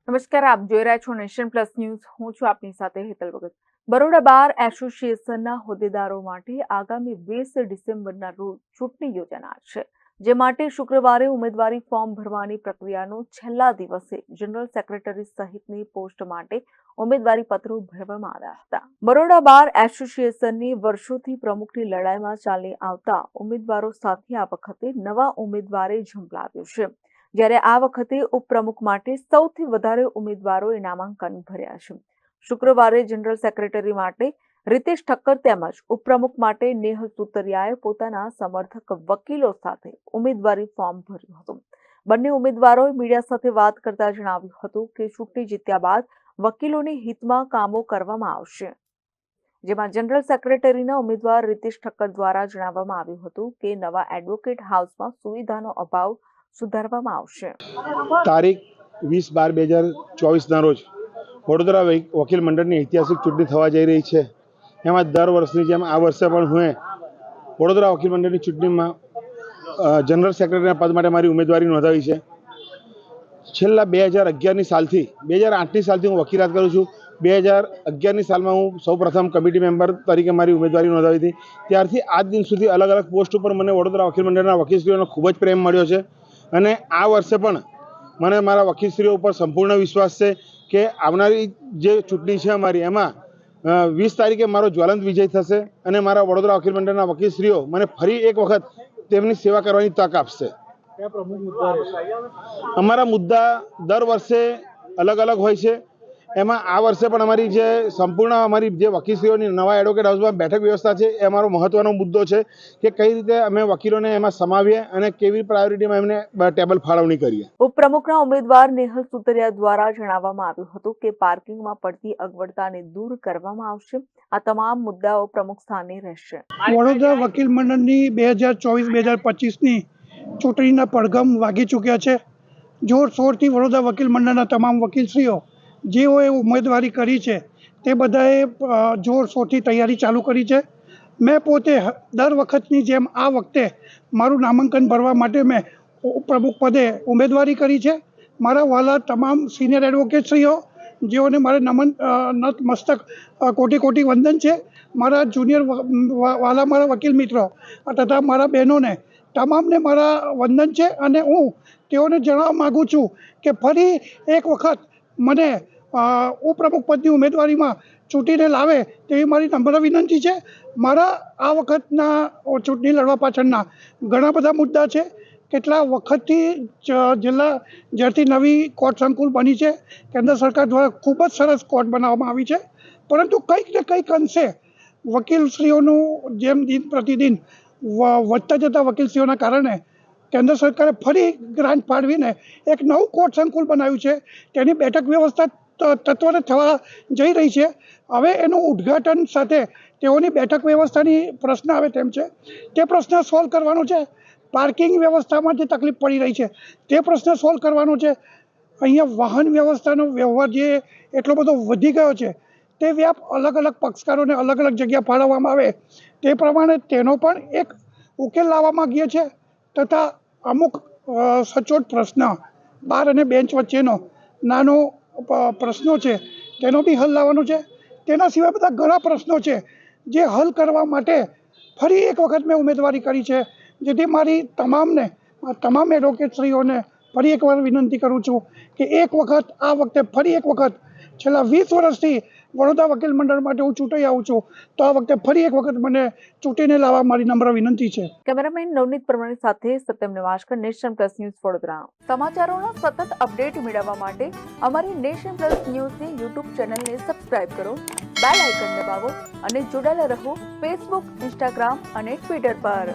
નમસ્કાર, આપ જોઈ રહ્યા છો નેશન પ્લસ ન્યૂઝ. હું છું આપની સાથે હેતલ ભગત. બરોડા બાર એસોસિએશનના હોદ્દેદારો માટે આગામી 20 ડિસેમ્બરના રોજ ચૂંટણી યોજાનાર છે, જે માટે શુક્રવારે ઉમેદવારી ફોર્મ ભરવાની પ્રક્રિયાનો છેલ્લા દિવસે જનરલ સેક્રેટરી સહિતની પોસ્ટ માટે ઉમેદવારી પત્રો ભરવામાં આવ્યા હતા. બરોડા બાર એસોસિએશનની વર્ષોથી પ્રમુખની લડાઈમાં ચાલી આવતા ઉમેદવારો સાથે આ વખતે નવા ઉમેદવારે ઝંપલાવ્યો છે. જ્યારે આ વખતે ઉપપ્રમુખ માટે સૌથી વધારે ઉમેદવારોએ નામાંકન ભર્યા છે. શુક્રવારે જનરલ સેક્રેટરી માટે રીતેશ ઠક્કર તેમજ ઉપપ્રમુખ માટે નેહલ સુતરિયાએ પોતાના સમર્થક વકીલો સાથે ઉમેદવારી ફોર્મ ભર્યું હતું. બંને ઉમેદવારોએ મીડિયા સાથે વાત કરતા જણાવ્યું હતું કે ચૂંટણી જીત્યા બાદ વકીલોની હિતમાં કામો કરવામાં આવશે, જેમાં જનરલ સેક્રેટરીના ઉમેદવાર રીતેશ ઠક્કર દ્વારા જણાવવામાં આવ્યું હતું કે નવા એડવોકેટ હાઉસમાં સુવિધાનો અભાવ સુધારવામાં આવશે. તારીખ 20/12/2024 રોજ વડોદરા વકીલ મંડળની ઐતિહાસિક ચૂંટણી થવા જઈ રહી છે. એમાં દર વર્ષની જેમ આ વર્ષે પણ હું વડોદરા વકીલ મંડળની ચૂંટણીમાં જનરલ સેક્રેટરીના પદ માટે મારી ઉમેદવારી નોંધાવી છે. છેલ્લા 2011ની સાલથી 2008ની સાલથી હું વકીલાત કરું છું. 2011ની સાલમાં હું સૌપ્રથમ કમિટી મેમ્બર તરીકે મારી ઉમેદવારી નોંધાવી હતી. ત્યારથી આજ દિન સુધી અલગ અલગ પોસ્ટ ઉપર મને વડોદરા વકીલ મંડળના વકીલશ્રીઓનો ખૂબ જ પ્રેમ મળ્યો છે. અને આ વર્ષે પણ મને મારા વકીલશ્રીઓ ઉપર સંપૂર્ણ વિશ્વાસ છે કે આવનારી જે ચૂંટણી છે અમારી, એમાં 20 તારીખે મારો જ્વલંત વિજય થશે અને મારા વડોદરા વકીલ મંડળના વકીલશ્રીઓ મને ફરી એક વખત તેમની સેવા કરવાની તક આપશે. અમારા મુદ્દા દર વર્ષે અલગ અલગ હોય છે. એમાં આ વર્ષે પણ અમારી જે સંપૂર્ણ અમારી જે વકીલશ્રીઓની નવા એડવોકેટ હાઉસમાં બેઠક વ્યવસ્થા છે એ અમારો મહત્વનો મુદ્દો છે કે કઈ રીતે અમે વકીલોને એમાં સમાવીએ અને કેવી પ્રાયોરિટીમાં એમને ટેબલ ફાળવણી કરીએ. ઉપપ્રમુખના ઉમેદવાર નેહલ સુતરિયા દ્વારા જણાવવામાં આવ્યું હતું કે પાર્કિંગમાં પડતી અગવડતાને દૂર કરવામાં આવશે. આ તમામ મુદ્દાઓ પ્રમુખ સ્થાને રહેશે. વડોદરા વકીલ મંડળની 2024-2025ની ચૂંટણીના પડઘમ વાગી ચૂક્યા છે. જોરશોરથી વડોદરા વકીલ મંડળના તમામ વકીલશ્રીઓ જેઓએ ઉમેદવારી કરી છે તે બધાએ જોરશોરથી તૈયારી ચાલુ કરી છે. મેં પોતે દર વખતની જેમ આ વખતે મારું નામાંકન ભરવા માટે મેં પ્રમુખ પદે ઉમેદવારી કરી છે. મારા વાલા તમામ સિનિયર એડવોકેટશ્રીઓ જેઓને મારે નતમસ્તક કોટી કોટી વંદન છે. મારા જુનિયર વાલા મારા વકીલ મિત્રો તથા મારા બહેનોને તમામને મારા વંદન છે. અને હું તેઓને જણાવવા માગું છું કે ફરી એક વખત મને ઉપપ્રમુખ પદની ઉમેદવારીમાં ચૂંટીને લાવે તેવી મારી નમ્ર વિનંતી છે. મારા આ વખતના ચૂંટણી લડવા પાછળના ઘણા બધા મુદ્દા છે. કેટલા વખતથી જ્યારથી નવી કોર્ટ સંકુલ બની છે, કેન્દ્ર સરકાર દ્વારા ખૂબ જ સરસ કોર્ટ બનાવવામાં આવી છે, પરંતુ કંઈક ને કંઈક અંશે વકીલશ્રીઓનું જેમ દિન પ્રતિદિન વધતા જતા વકીલશ્રીઓના કારણે કેન્દ્ર સરકારે ફરી ગ્રાન્ટ ફાળવીને એક નવું કોર્ટ સંકુલ બનાવ્યું છે. તેની બેઠક વ્યવસ્થા તત્વરે થવા જઈ રહી છે. હવે એનું ઉદ્ઘાટન સાથે તેઓની બેઠક વ્યવસ્થાની પ્રશ્ન આવે તેમ છે. તે પ્રશ્ન સોલ્વ કરવાનો છે. પાર્કિંગ વ્યવસ્થામાં જે તકલીફ પડી રહી છે તે પ્રશ્ન સોલ્વ કરવાનો છે. અહીંયા વાહન વ્યવસ્થાનો વ્યવહાર જે એટલો બધો વધી ગયો છે તે વ્યાપ અલગ અલગ પક્ષકારોને અલગ અલગ જગ્યા ફાળવવામાં આવે તે પ્રમાણે તેનો પણ એક ઉકેલ લાવવા માંગીએ છીએ. તથા અમુક સચોટ પ્રશ્ન બાર અને બેન્ચ વચ્ચેનો નાનો પ્રશ્નો છે તેનો બી હલ લાવવાનો છે. તેના સિવાય બધા ઘણા પ્રશ્નો છે જે હલ કરવા માટે ફરી એક વખત મેં ઉમેદવારી કરી છે. જેથી મારી તમામ એડવોકેટશ્રીઓને ફરી એકવાર વિનંતી કરું છું કે એક વખત આ વખતે ફરી એક વખત છેલ્લા 20 વર્ષથી વડોદરા વકીલ મંડળ માટે હું ચૂંટાઈ આવું છું, તો આ વખતે ફરી એક વખત મને ચૂંટીને લાવવા મારી નમ્ર વિનંતી છે. કેમેરામેન નવનીત પરમાણી સાથે Satyam Nivaskar, nation plus news Vadodara. સમાચારોના સતત અપડેટ મેળવવા માટે અમારી નેશન પ્લસ ન્યૂઝની યુટ્યુબ ચેનલને સબસ્ક્રાઇબ કરો, બેલ આઇકન દબાવો અને જોડાયેલા રહો ફેસબુક, ઇન્સ્ટાગ્રામ અને ટ્વિટર પર.